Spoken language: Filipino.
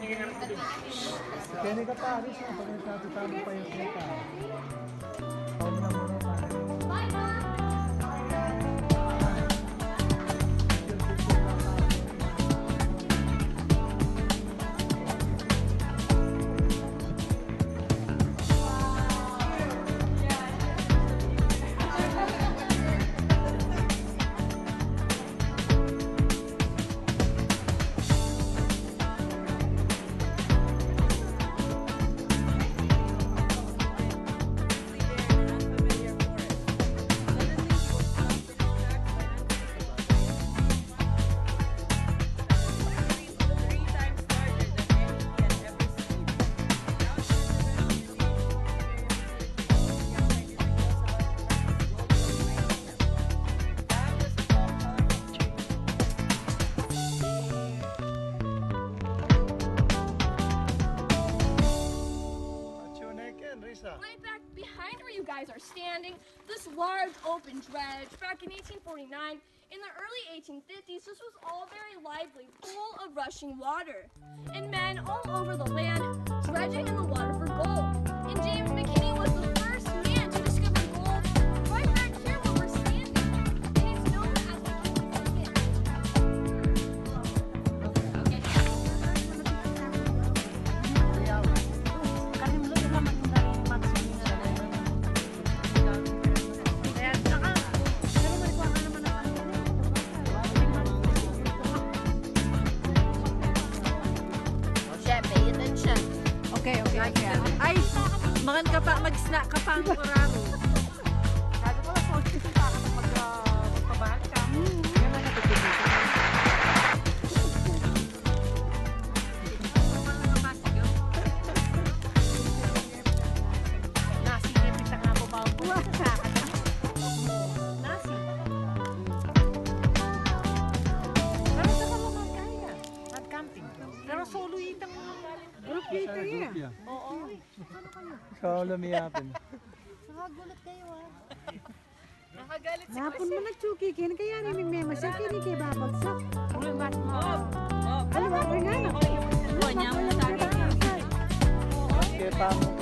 Kaya ka pa, Aris, pag nagtatutama pa yung kita. Paul na muna tayo. Right back behind where you guys are standing, this large open dredge back in 1849, in the early 1850s, this was all very lively, full of rushing water, and men all over the land dredging in the water for gold. And James McKinney was the first man to discover gold right back here where we're standing, and it's known as the Kingston Okay. Ay, makan ka pa, mag-snack ka pa ang kuraro. Sabi ko lang, kung sisi pa ka magpabahal ka. Yan na natutulog ka. Nasi, nipita nga po ba ang buwan sa akin? Nasi. Pero sa ka mo magkaya? Mag-camping. Pero solo itang group dito yan. Oo. Ikaw lumiyapin. Nakagulat kayo ah. Nakagalit si Napon mo na Chucky, kaya kaya rin may masya, kaya kaya babagsak. Ulimat mo. Ano ba, kaya nga na? Niya mo sa akin. Kaya pa mo